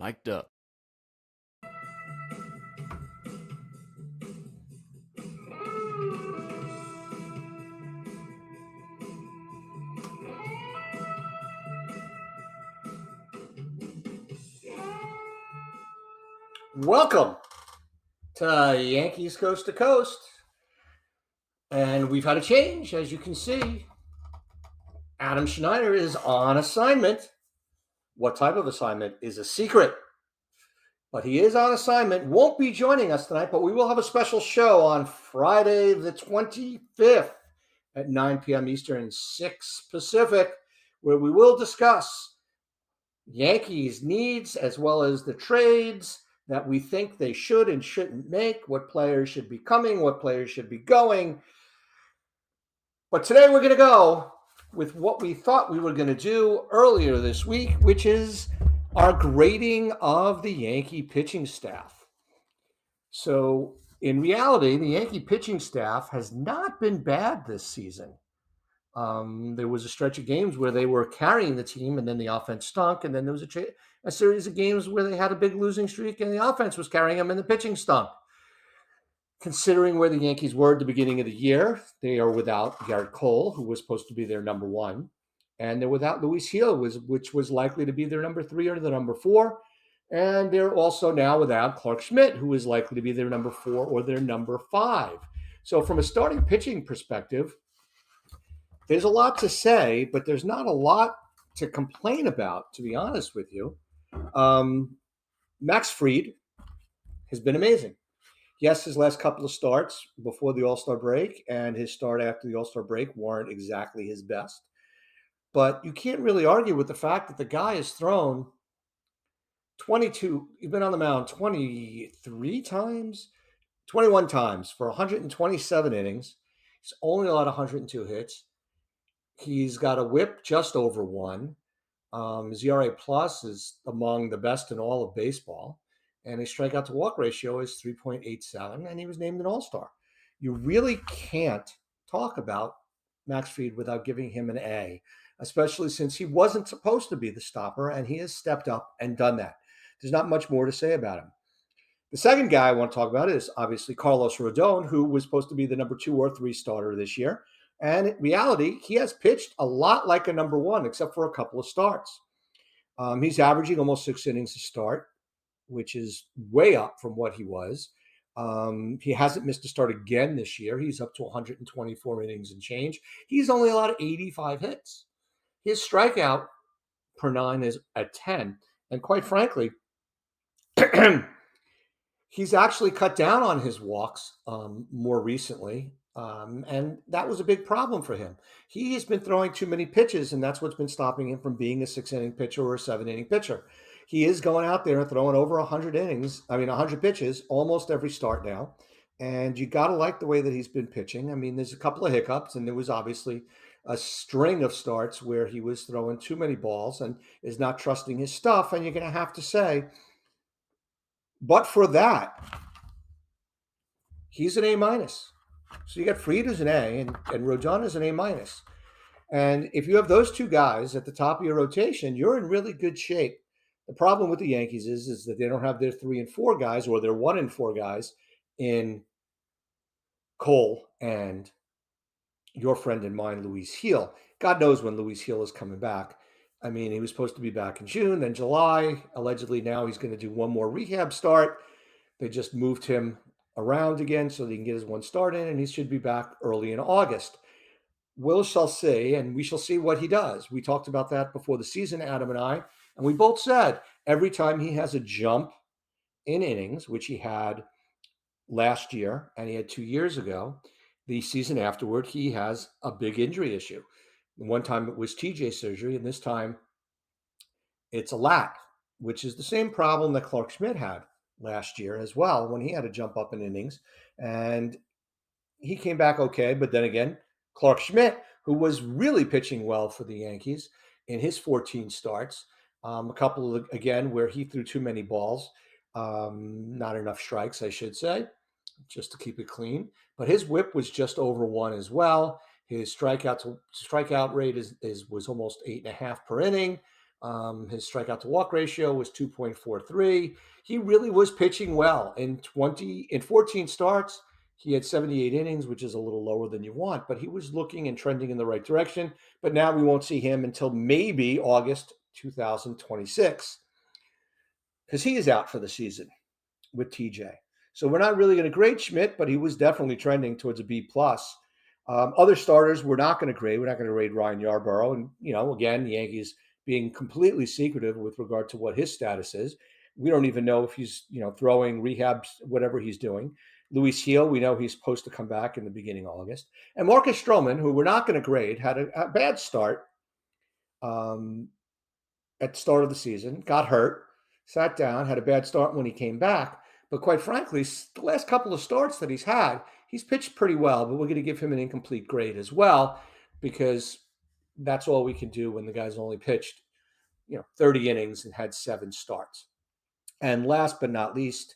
Mic'd up. Welcome to Yankees Coast to Coast. And we've had a change, as you can see. Adam Schneider is on assignment. What type of assignment is a secret. But he is on assignment, won't be joining us tonight, but we will have a special show on Friday the 25th at 9 p.m. Eastern, 6 Pacific, where we will discuss Yankees needs as well as the trades that we think they should and shouldn't make, what players should be coming, what players should be going. But today we're going to go with what we thought we were going to do earlier this week, which is our grading of the Yankee pitching staff. So in reality, the Yankee pitching staff has not been bad this season. There was a stretch of games where they were carrying the team and then the offense stunk. And then there was a series of games where they had a big losing streak and the offense was carrying them and the pitching stunk. Considering where the Yankees were at the beginning of the year, they are without Garrett Cole, who was supposed to be their number one. And they're without Luis Gil, which was likely to be their number 3 or the number 4. And they're also now without Clark Schmidt, who is likely to be their number 4 or their number 5. So from a starting pitching perspective, there's a lot to say, but there's not a lot to complain about, to be honest with you. Max Fried has been amazing. Yes, his last couple of starts before the All-Star break and his start after the All-Star break weren't exactly his best. But you can't really argue with the fact that the guy has thrown 22, he's been on the mound 23 times, 21 times for 127 innings. He's only allowed 102 hits. He's got a whip just over 1. His ERA plus is among the best in all of baseball. And his strikeout to walk ratio is 3.87, and he was named an all-star. You really can't talk about Max Fried without giving him an A, especially since he wasn't supposed to be the stopper, and he has stepped up and done that. There's not much more to say about him. The second guy I want to talk about is obviously Carlos Rodon, who was supposed to be the number 2 or 3 starter this year. And in reality, he has pitched a lot like a number 1, except for a couple of starts. He's averaging almost 6 innings a start, which is way up from what he was. He hasn't missed a start again this year. He's up to 124 innings and change. He's only allowed 85 hits. His strikeout per 9 is at 10. And quite frankly, he's actually cut down on his walks more recently. And that was a big problem for him. He has been throwing too many pitches, and that's what's been stopping him from being a 6-inning pitcher or a 7-inning pitcher. He is going out there and throwing over 100 pitches almost every start now. And you got to like the way that he's been pitching. I mean, there's a couple of hiccups, and there was obviously a string of starts where he was throwing too many balls and is not trusting his stuff. And you're going to have to say, but for that, he's an A-. So you got Fried as an A and Rodon as an A-. And if you have those two guys at the top of your rotation, you're in really good shape. The problem with the Yankees is that they don't have their 3 and 4 guys or their 1 and 4 guys in Cole and your friend and mine, Luis Gil. God knows when Luis Gil is coming back. I mean, he was supposed to be back in June, then July. Allegedly now he's going to do one more rehab start. They just moved him around again so that he can get his 1 start in, and he should be back early in August. We shall see, and we shall see what he does. We talked about that before the season, Adam and I, and we both said every time he has a jump in innings, which he had last year and he had 2 years ago, the season afterward, he has a big injury issue. One time it was TJ surgery, and this time it's a lat, which is the same problem that Clark Schmidt had last year as well when he had to jump up in innings. And he came back okay, but then again, Clark Schmidt, who was really pitching well for the Yankees in his 14 starts, a couple of, again, where he threw too many balls, not enough strikes, I should say, just to keep it clean. But his whip was just over 1 as well. His strikeout rate was almost 8.5 per inning. His strikeout to walk ratio was 2.43. He really was pitching well in 14 starts. He had 78 innings, which is a little lower than you want, but he was looking and trending in the right direction. But now we won't see him until maybe August 2026 because he is out for the season with TJ. So we're not really going to grade Schmidt, but he was definitely trending towards a B plus. Other starters we're not going to grade. We're not going to grade Ryan Yarborough, and again, the Yankees being completely secretive with regard to what his status is. We don't even know if he's throwing rehabs, whatever he's doing. Luis Gil, we know he's supposed to come back in the beginning of August, and Marcus Stroman, who we're not going to grade, had a bad start at the start of the season, got hurt, sat down, had a bad start when he came back. But quite frankly, the last couple of starts that he's had, he's pitched pretty well, but we're going to give him an incomplete grade as well because that's all we can do when the guy's only pitched, 30 innings and had 7 starts. And last but not least,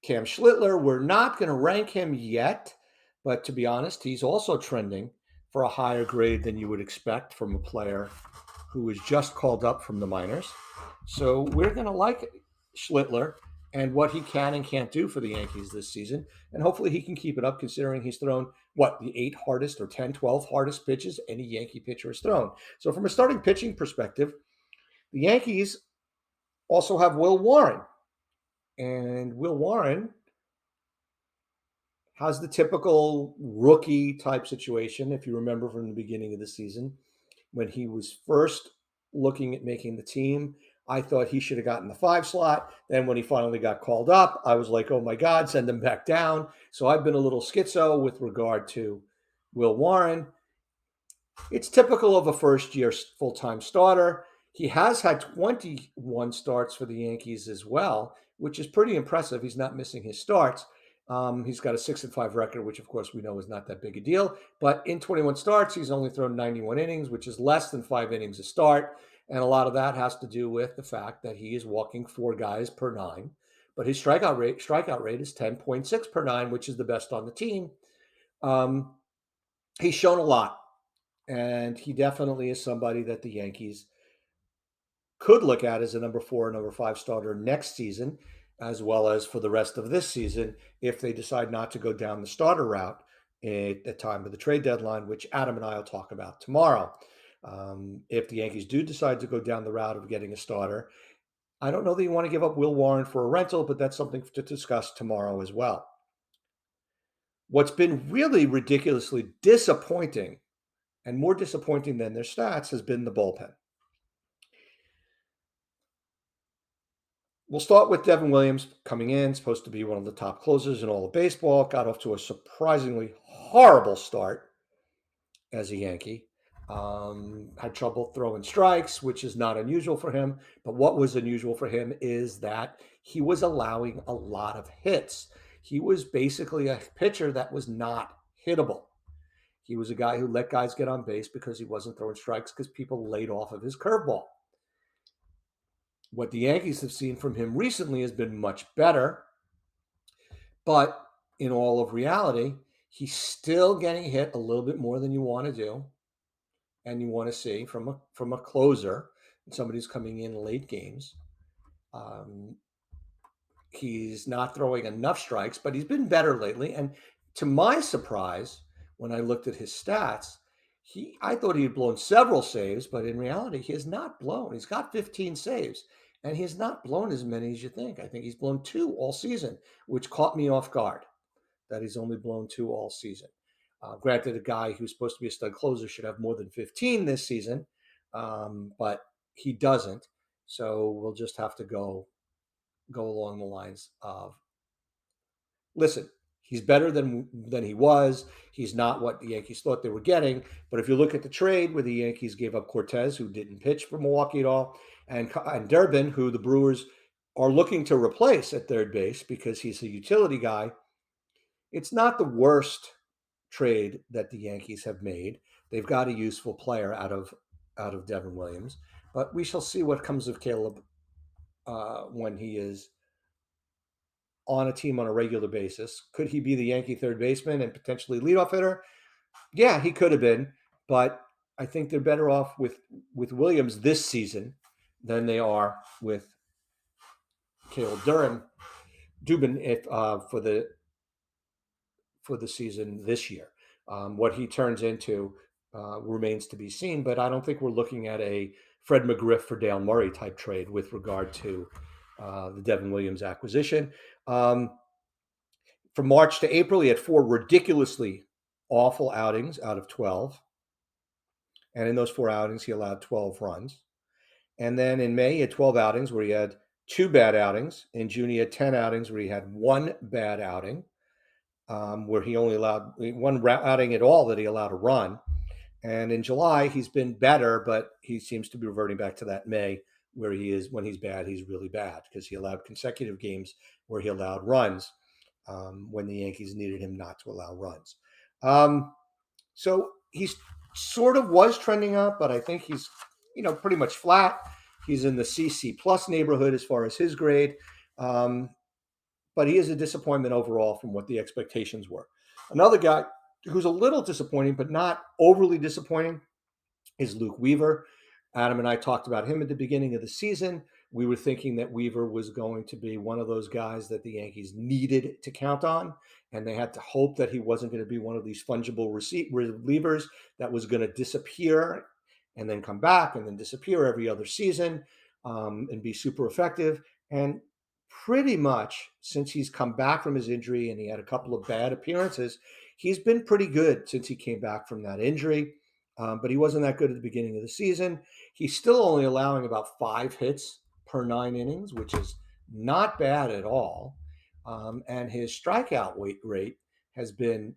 Cam Schlittler, we're not going to rank him yet, but to be honest, he's also trending for a higher grade than you would expect from a player who was just called up from the minors. So we're going to like Schlittler and what he can and can't do for the Yankees this season. And hopefully he can keep it up considering he's thrown, the 8 hardest or 10, 12 hardest pitches any Yankee pitcher has thrown. So from a starting pitching perspective, the Yankees also have Will Warren. And Will Warren has the typical rookie type situation, if you remember from the beginning of the season, when he was first looking at making the team. I thought he should have gotten the 5 slot. Then when he finally got called up, I was like, oh my God, send him back down. So I've been a little schizo with regard to Will Warren. It's typical of a first-year full-time starter. He has had 21 starts for the Yankees as well, which is pretty impressive. He's not missing his starts. He's got a 6-5 record, which of course we know is not that big a deal. But in 21 starts, he's only thrown 91 innings, which is less than 5 innings a start. And a lot of that has to do with the fact that he is walking 4 guys per 9. But his strikeout rate is 10.6 per 9, which is the best on the team. He's shown a lot. And he definitely is somebody that the Yankees could look at as a number 4 or number 5 starter next season, as well as for the rest of this season, if they decide not to go down the starter route at the time of the trade deadline, which Adam and I will talk about tomorrow. If the Yankees do decide to go down the route of getting a starter, I don't know that you want to give up Will Warren for a rental, but that's something to discuss tomorrow as well. What's been really ridiculously disappointing, and more disappointing than their stats, has been the bullpen. We'll start with Devin Williams coming in, supposed to be one of the top closers in all of baseball. Got off to a surprisingly horrible start as a Yankee. Had trouble throwing strikes, which is not unusual for him. But what was unusual for him is that he was allowing a lot of hits. He was basically a pitcher that was not hittable. He was a guy who let guys get on base because he wasn't throwing strikes because people laid off of his curveball. What the Yankees have seen from him recently has been much better. But in all of reality, he's still getting hit a little bit more than you want to do and you want to see from a closer, somebody who's coming in late games. He's not throwing enough strikes, but he's been better lately. And to my surprise, when I looked at his stats, I thought he had blown several saves, but in reality, he has not blown. He's got 15 saves, and he has not blown as many as you think. I think he's blown 2 all season, which caught me off guard, that he's only blown 2 all season. Granted, a guy who's supposed to be a stud closer should have more than 15 this season, but he doesn't. So we'll just have to go along the lines of, listen, he's better than he was. He's not what the Yankees thought they were getting. But if you look at the trade where the Yankees gave up Cortez, who didn't pitch for Milwaukee at all, and Durbin, who the Brewers are looking to replace at third base because he's a utility guy, it's not the worst trade that the Yankees have made. They've got a useful player out of Devin Williams, but we shall see what comes of Caleb when he is on a team on a regular basis. Could he be the Yankee third baseman and potentially leadoff hitter? Yeah, he could have been, but I think they're better off with Williams this season than they are with Caleb Dubin if for the season this year. What he turns into remains to be seen, but I don't think we're looking at a Fred McGriff for Dale Murray type trade with regard to the Devin Williams acquisition. From March to April, he had 4 ridiculously awful outings out of 12. And in those 4 outings, he allowed 12 runs. And then in May, he had 12 outings where he had 2 bad outings. In June, he had 10 outings where he had 1 bad outing, where he only allowed 1 outing at all that he allowed a run. And in July, he's been better, but he seems to be reverting back to that May where he is when he's bad, he's really bad because he allowed consecutive games where he allowed runs when the Yankees needed him not to allow runs. So he's sort of was trending up, but I think he's, pretty much flat. He's in the CC plus neighborhood as far as his grade. But he is a disappointment overall from what the expectations were. Another guy who's a little disappointing, but not overly disappointing, is Luke Weaver. Adam and I talked about him at the beginning of the season. We were thinking that Weaver was going to be one of those guys that the Yankees needed to count on, and they had to hope that he wasn't going to be one of these fungible relievers that was going to disappear and then come back and then disappear every other season and be super effective. And pretty much since he's come back from his injury and he had a couple of bad appearances, he's been pretty good since he came back from that injury. But he wasn't that good at the beginning of the season. He's still only allowing about 5 hits per 9 innings, which is not bad at all. And his strikeout rate has been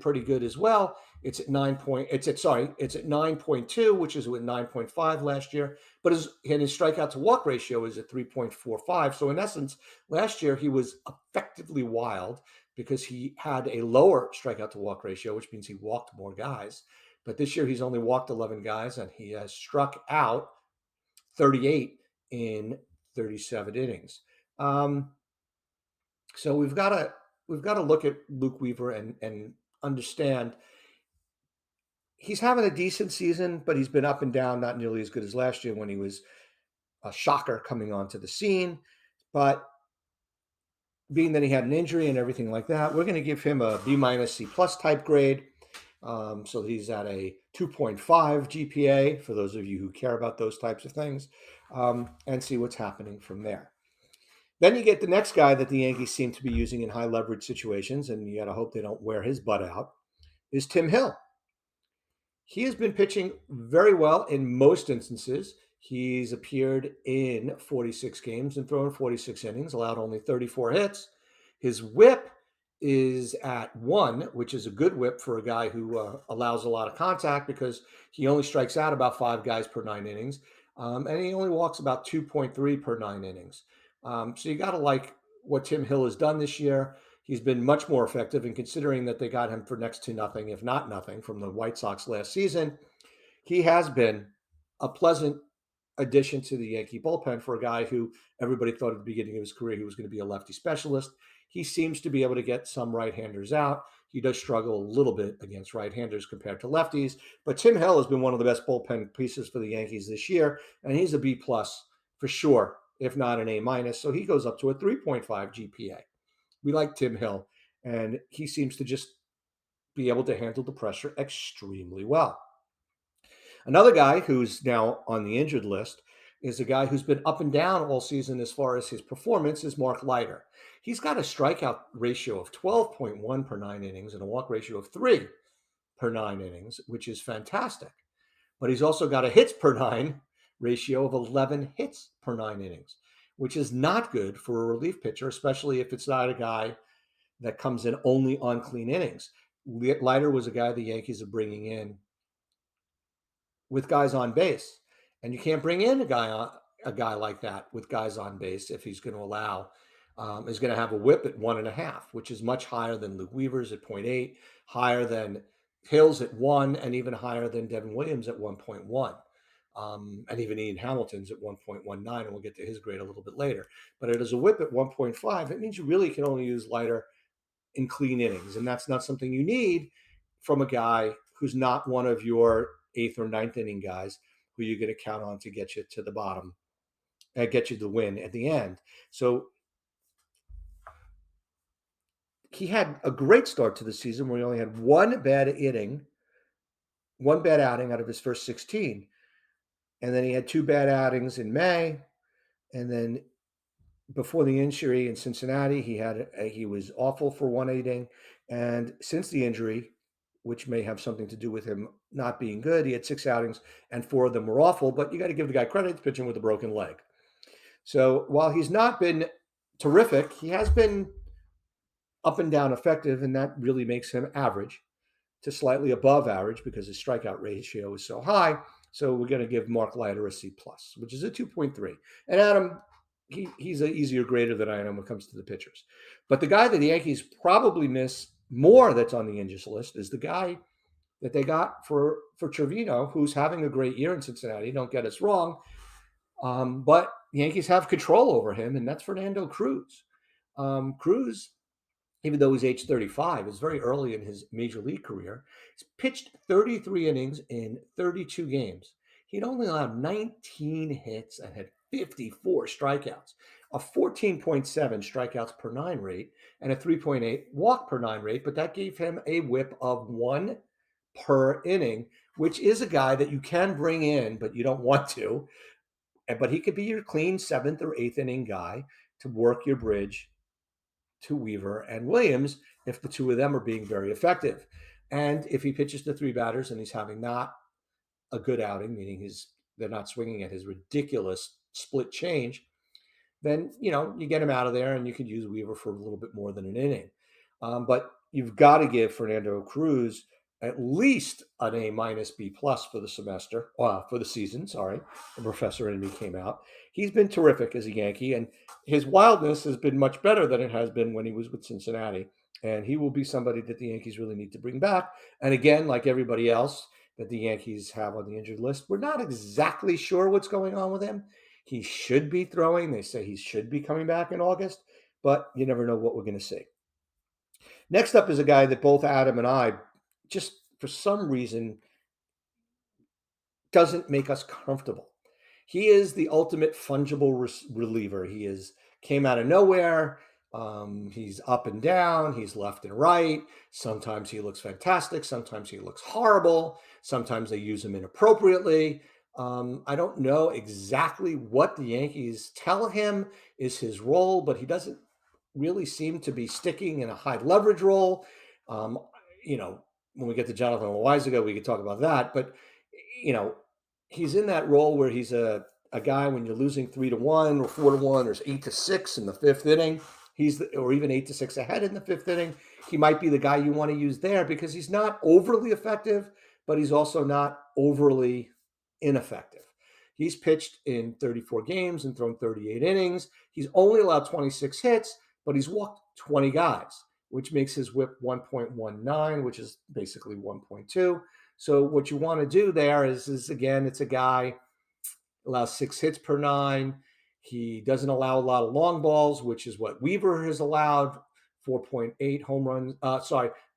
pretty good as well. It's at 9.2, which is with 9.5 last year. But his strikeout to walk ratio is at 3.45. So in essence, last year he was effectively wild because he had a lower strikeout to walk ratio, which means he walked more guys. But this year he's only walked 11 guys and he has struck out 38 in 37 innings. So we've got to look at Luke Weaver and understand he's having a decent season, but he's been up and down, not nearly as good as last year when he was a shocker coming onto the scene. But being that he had an injury and everything like that, we're going to give him a B minus C plus type grade. So he's at a 2.5 GPA for those of you who care about those types of things, and see what's happening from there. Then you get the next guy that the Yankees seem to be using in high leverage situations, and you got to hope they don't wear his butt out, is Tim Hill. He has been pitching very well in most instances. He's appeared in 46 games and thrown 46 innings, allowed only 34 hits. His whip is at 1, which is a good whip for a guy who allows a lot of contact because he only strikes out about 5 guys per 9 innings, and he only walks about 2.3 per 9 innings. So you got to like what Tim Hill has done this year. He's been much more effective, and considering that they got him for next to nothing, if not nothing, from the White Sox last season, he has been a pleasant addition to the Yankee bullpen for a guy who everybody thought at the beginning of his career he was going to be a lefty specialist. He seems to be able to get some right-handers out. He does struggle a little bit against right-handers compared to lefties, but Tim Hill has been one of the best bullpen pieces for the Yankees this year, and he's a B plus for sure, if not an A minus. So he goes up to a 3.5 GPA. We like Tim Hill, and he seems to just be able to handle the pressure extremely well. Another guy who's now on the injured list is a guy who's been up and down all season as far as his performance is Mark Leiter. He's got a strikeout ratio of 12.1 per 9 innings and a walk ratio of 3 per 9 innings, which is fantastic. But he's also got a hits per 9 ratio of 11 hits per 9 innings, which is not good for a relief pitcher, especially if it's not a guy that comes in only on clean innings. Leiter was a guy the Yankees are bringing in with guys on base, and you can't bring in a guy like that with guys on base if he's going to allow is going to have a whip at 1.5, which is much higher than Luke Weaver's at 0.8, higher than Hill's at 1, and even higher than Devin Williams at 1.1. And even Ian Hamilton's at 1.19, and we'll get to his grade a little bit later. But it is a whip at 1.5. It means you really can only use Leiter in clean innings, and that's not something you need from a guy who's not one of your 8th or 9th inning guys who you're going to count on to get you to the bottom and get you the win at the end. So he had a great start to the season where he only had one bad outing out of his first 16. And then he had two bad outings in May. And then before the injury in Cincinnati, he was awful for one inning. And since the injury, which may have something to do with him not being good, he had 6 outings and 4 of them were awful. But you got to give the guy credit, he's pitching with a broken leg. So while he's not been terrific, he has been up and down effective, and that really makes him average to slightly above average because his strikeout ratio is so high. So we're going to give Mark Leiter a C+, which is a 2.3. And Adam, he's an easier grader than I am when it comes to the pitchers. But the guy that the Yankees probably miss more that's on the injuries list is the guy that they got for Trevino, who's having a great year in Cincinnati. Don't get us wrong. But the Yankees have control over him, and that's Fernando Cruz. Cruz, even though he's age 35, is very early in his major league career. He's pitched 33 innings in 32 games. He'd only allowed 19 hits and had 54 strikeouts, a 14.7 strikeouts per 9 rate, and a 3.8 walk per 9 rate, but that gave him a whip of 1 per inning, which is a guy that you can bring in, but you don't want to. But he could be your clean 7th or 8th inning guy to work your bridge to Weaver and Williams if the two of them are being very effective. And if he pitches to 3 batters and he's having not a good outing, meaning they're not swinging at his ridiculous split change, then you get him out of there and you could use Weaver for a little bit more than an inning. But you've got to give Fernando Cruz at least an A- B+ for the semester, for the season. Sorry, the professor in me came out. He's been terrific as a Yankee, and his wildness has been much better than it has been when he was with Cincinnati. And he will be somebody that the Yankees really need to bring back. And again, like everybody else that the Yankees have on the injured list, we're not exactly sure what's going on with him. He should be throwing. They say he should be coming back in August, but you never know what we're going to see. Next up is a guy that both Adam and I, just for some reason, doesn't make us comfortable. He is the ultimate fungible reliever. Came out of nowhere. He's up and down. He's left and right. Sometimes he looks fantastic. Sometimes he looks horrible. Sometimes they use him inappropriately. I don't know exactly what the Yankees tell him is his role, but he doesn't really seem to be sticking in a high leverage role. Um, when we get to Jonathan Loaizaga, we could talk about that. But he's in that role where he's a guy when you're losing 3-1 or 4-1 or 8-6 in the 5th inning. Or even 8-6 ahead in the 5th inning. He might be the guy you want to use there because he's not overly effective, but he's also not overly ineffective. He's pitched in 34 games and thrown 38 innings. He's only allowed 26 hits, but he's walked 20 guys, which makes his whip 1.19, which is basically 1.2. So what you want to do there is again, it's a guy allows 6 hits per 9. He doesn't allow a lot of long balls, which is what Weaver has allowed. 4.8 home runs.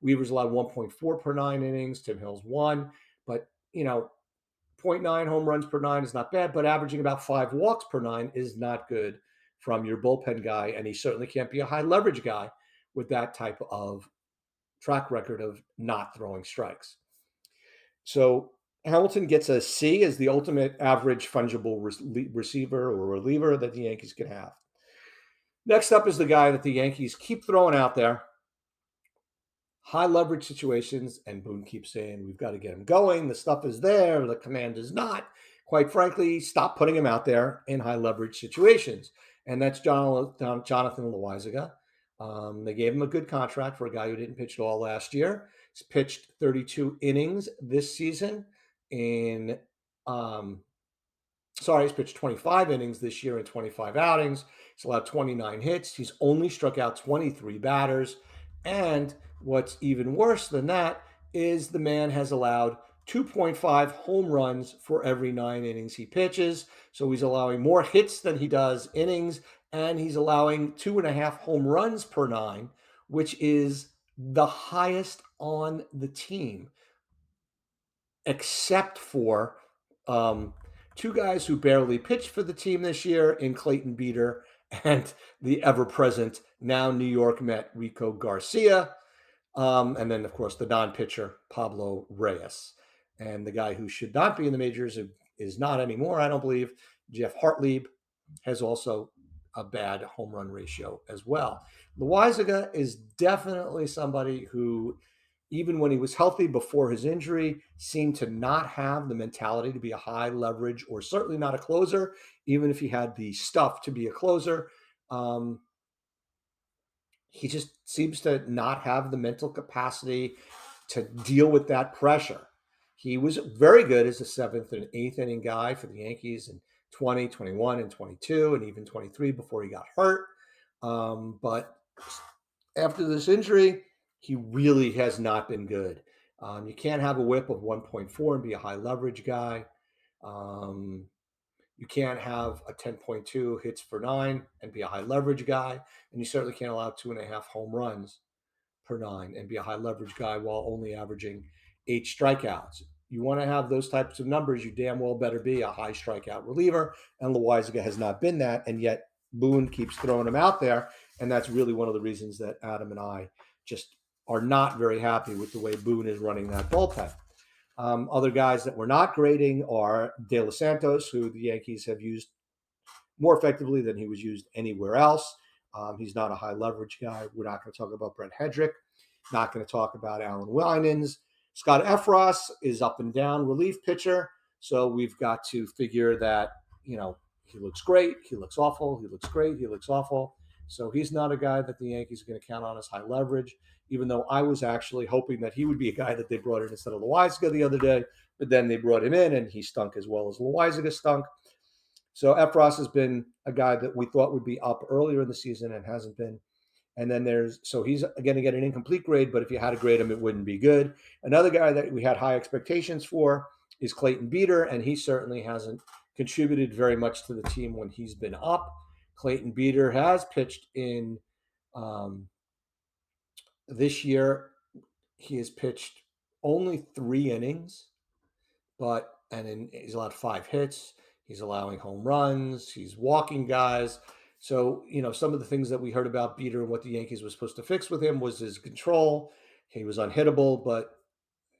Weaver's allowed 1.4 per 9 innings. Tim Hill's 1. But, 0.9 home runs per 9 is not bad, but averaging about 5 walks per 9 is not good from your bullpen guy. And he certainly can't be a high leverage guy with that type of track record of not throwing strikes. So Hamilton gets a C as the ultimate average fungible receiver or reliever that the Yankees can have. Next up is the guy that the Yankees keep throwing out there. High leverage situations, and Boone keeps saying, we've got to get him going. The stuff is there. The command is not. Quite frankly, stop putting him out there in high leverage situations. And that's Jonathan Loaizaga. They gave him a good contract for a guy who didn't pitch at all last year. He's pitched 32 innings this season he's pitched 25 innings this year in 25 outings. He's allowed 29 hits. He's only struck out 23 batters. And what's even worse than that is the man has allowed 2.5 home runs for every 9 innings he pitches. So he's allowing more hits than he does innings, and he's allowing 2.5 home runs per 9, which is the highest on the team, except for two guys who barely pitched for the team this year in Clayton Beeter and the ever-present now New York Met Rico Garcia. And then, of course, the non-pitcher, Pablo Reyes. And the guy who should not be in the majors is not anymore, I don't believe. Jeff Hartlieb has also a bad home run ratio as well. Loizaga is definitely somebody who, even when he was healthy before his injury, seemed to not have the mentality to be a high leverage or certainly not a closer, even if he had the stuff to be a closer. Um, he just seems to not have the mental capacity to deal with that pressure. He was very good as a seventh and eighth inning guy for the Yankees in 20, 21, and 22, and even 23 before he got hurt. But after this injury, he really has not been good. You can't have a whip of 1.4 and be a high leverage guy. Um, you can't have a 10.2 hits per nine and be a high leverage guy. And you certainly can't allow 2.5 home runs per nine and be a high leverage guy while only averaging 8 strikeouts. You want to have those types of numbers, you damn well better be a high strikeout reliever. And Loizaga has not been that. And yet Boone keeps throwing him out there. And that's really one of the reasons that Adam and I just are not very happy with the way Boone is running that bullpen. Other guys that we're not grading are De Los Santos, who the Yankees have used more effectively than he was used anywhere else. He's not a high leverage guy. We're not going to talk about Brett Hedrick. Not going to talk about Alan Winans. Scott Efros is up and down relief pitcher. So we've got to figure that, he looks great. He looks awful. He looks great. He looks awful. So he's not a guy that the Yankees are going to count on as high leverage, even though I was actually hoping that he would be a guy that they brought in instead of Loizaga the other day. But then they brought him in, and he stunk as well as Loizaga stunk. So Efros has been a guy that we thought would be up earlier in the season and hasn't been. And then he's going to get an incomplete grade, but if you had to grade him, it wouldn't be good. Another guy that we had high expectations for is Clayton Beeter, and he certainly hasn't contributed very much to the team when he's been up. Clayton Beeter has pitched in this year. He has pitched only 3 innings, he's allowed 5 hits. He's allowing home runs. He's walking guys. So, some of the things that we heard about Beeter and what the Yankees were supposed to fix with him was his control. He was unhittable, but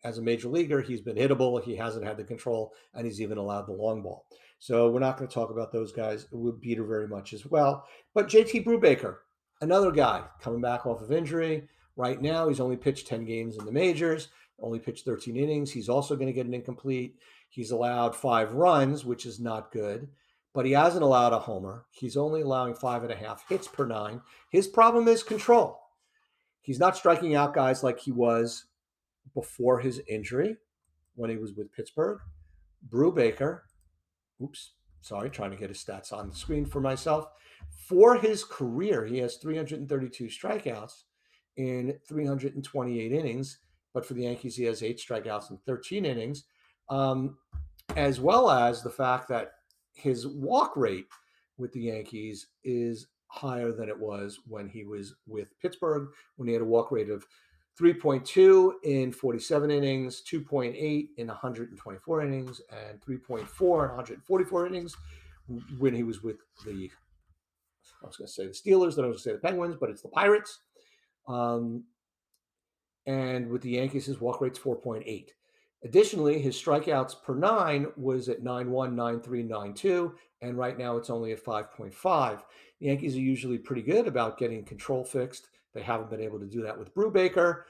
as a major leaguer, he's been hittable. He hasn't had the control, and he's even allowed the long ball. So we're not going to talk about those guys with Beeter very much as well. But JT Brubaker, another guy coming back off of injury. Right now, he's only pitched 10 games in the majors, only pitched 13 innings. He's also going to get an incomplete. He's allowed 5 runs, which is not good, but he hasn't allowed a homer. He's only allowing 5.5 hits per 9. His problem is control. He's not striking out guys like he was before his injury when he was with Pittsburgh. Brubaker, trying to get his stats on the screen for myself. For his career, he has 332 strikeouts in 328 innings, but for the Yankees, he has 8 strikeouts in 13 innings, as well as the fact that his walk rate with the Yankees is higher than it was when he was with Pittsburgh, when he had a walk rate of 3.2 in 47 innings, 2.8 in 124 innings, and 3.4 in 144 innings when he was with the Steelers, then I was going to say the Penguins, but it's the Pirates. And with the Yankees, his walk rate's 4.8. Additionally, his strikeouts per 9 was at 9.1, 9.3, 9.2, and right now it's only at 5.5. The Yankees are usually pretty good about getting control fixed. They haven't been able to do that with Brubaker.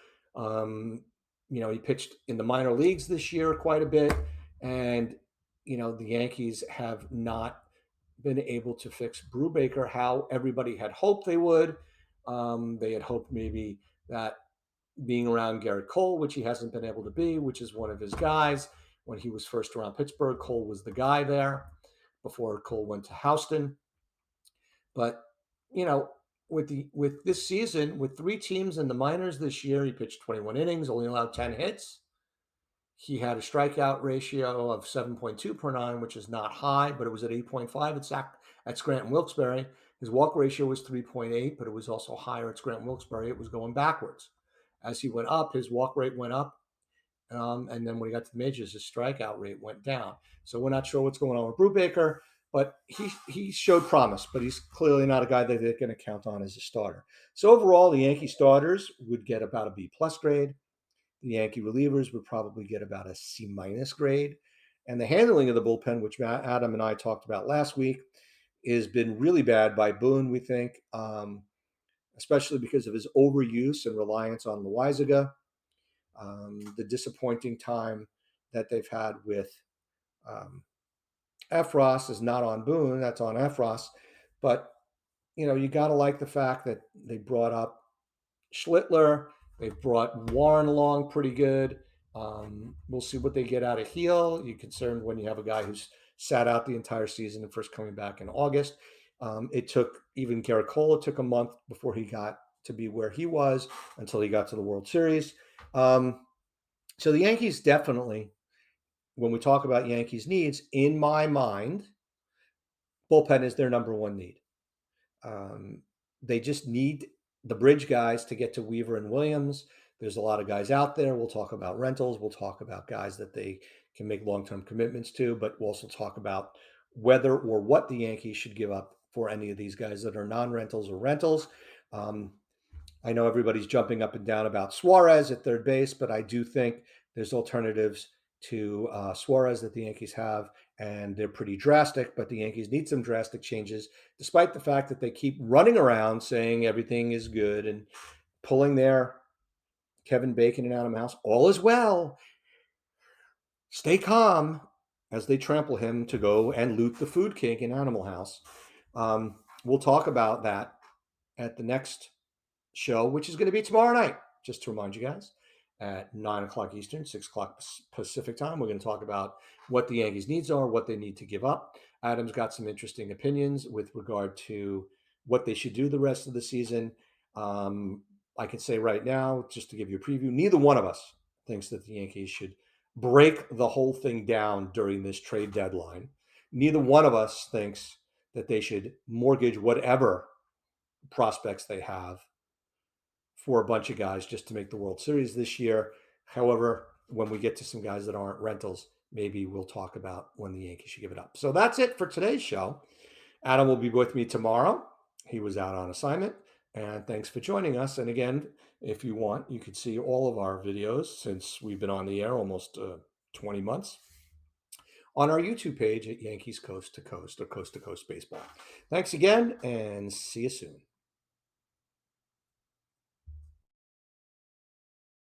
He pitched in the minor leagues this year quite a bit, and the Yankees have not been able to fix Brubaker how everybody had hoped they would. They had hoped maybe that being around Garrett Cole, which he hasn't been able to be, which is one of his guys. When he was first around Pittsburgh, Cole was the guy there before Cole went to Houston. But, with this season, with 3 teams in the minors this year, he pitched 21 innings, only allowed 10 hits. He had a strikeout ratio of 7.2 per 9, which is not high, but it was at 8.5 at Scranton Wilkes-Barre. His walk ratio was 3.8, but it was also higher at Scranton Wilkes-Barre. It was going backwards. As he went up, his walk rate went up, And then when he got to the majors, his strikeout rate went down. So we're not sure what's going on with Brubaker, but he showed promise, but he's clearly not a guy that they're going to count on as a starter. So overall, the Yankee starters would get about a B plus grade. The Yankee relievers would probably get about a C minus grade. And the handling of the bullpen, which Adam and I talked about last week, has been really bad by Boone, we think, especially because of his overuse and reliance on Loizaga. The disappointing time that they've had with Efros is not on Boone, that's on Efros. But, you got to like the fact that they brought up Schlittler. They've brought Warren along pretty good. We'll see what they get out of Heel. You're concerned when you have a guy who's sat out the entire season and first coming back in August. It took even Caracola took a month before he got to be where he was until he got to the World Series. So the Yankees definitely, when we talk about Yankees needs, in my mind, bullpen is their number one need. They just need the bridge guys to get to Weaver and Williams. There's a lot of guys out there. We'll talk about rentals. We'll talk about guys that they can make long-term commitments to, but we'll also talk about whether or what the Yankees should give up for any of these guys that are non-rentals or rentals. I know everybody's jumping up and down about Suarez at third base, but I do think there's alternatives to Suarez that the Yankees have, and they're pretty drastic, but the Yankees need some drastic changes, despite the fact that they keep running around saying everything is good and pulling their Kevin Bacon and Adam House. All is well. Stay calm as they trample him to go and loot the food king in Animal House. We'll talk about that at the next show, which is going to be tomorrow night, just to remind you guys, at 9 o'clock Eastern, 6 o'clock Pacific time. We're going to talk about what the Yankees' needs are, what they need to give up. Adam's got some interesting opinions with regard to what they should do the rest of the season. I can say right now, just to give you a preview, neither one of us thinks that the Yankees should break the whole thing down during this trade deadline. Neither one of us thinks that they should mortgage whatever prospects they have for a bunch of guys just to make the World Series this year. However, when we get to some guys that aren't rentals, maybe we'll talk about when the Yankees should give it up. So that's it for today's show. Adam will be with me tomorrow. He was out on assignment. And thanks for joining us. And again, if you want, you can see all of our videos since we've been on the air almost 20 months on our YouTube page at Yankees Coast to Coast or Coast to Coast Baseball. Thanks again, and see you soon.